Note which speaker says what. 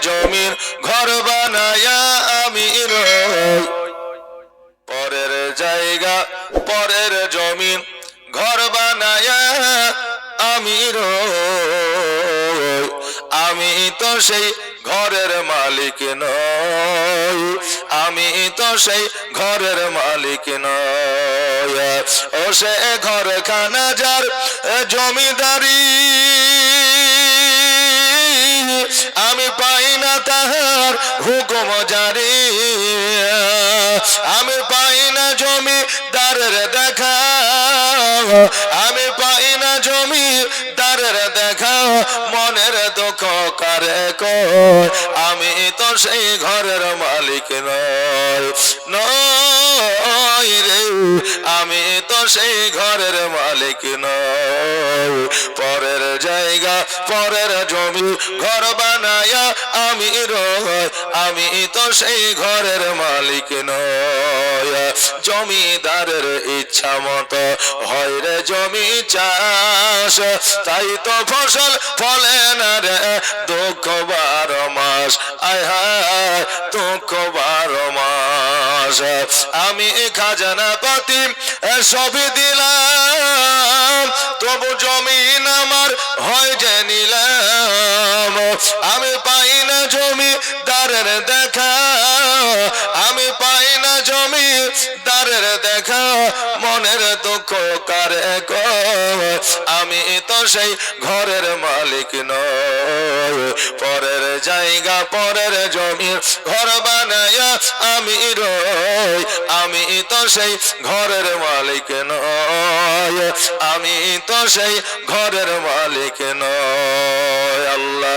Speaker 1: জমির ঘর বানায়া আমি রই, পরের জায়গা পরের জমিন ঘর বানায়া আমি রই, আমি তো সেই ঘরের মালিক নই, আমি তো সেই ঘরের মালিক নই। ও সে ঘরখানা যার জমিদারি, আমি পাই না তাহার হুকুম জারি, আমি পাই না জমিদারের দেখা, আমি পাই না জমিদারের দেখা, মনের দুঃখ কারে কই, আমি তো সেই ঘরের মালিক নই, নই রে, আমি তো সেই ঘরের মালিক নই। পরের জায়গা পরের জমি ঘর বানায়া আমি রই, আমি তো সেই ঘরের মালিক নই। জমিদারের ইচ্ছা মতো হয় রে জমি চাষ, তাই তো ফসল ফলে না রে দুঃখ 12 মাস, আয় হায় দুঃখ 12 মাস। আমি খাজানা পাতি সবই দিলাম, তবু জমিন আমার হয় যে নিলাম, আমি পাই না জমিদারের দেখা, আমি পাই না জমিদারের দেখা, মনের দুঃখ কারে কই, আমি তো সেই ঘরের মালিক নই। পরের জায়গা পরের জমি ঘর বানায়া আমি রই, আমি তো সেই ঘরের মালিক নই, আমি তো সেই ঘরের মালিক নই। আল্লাহ।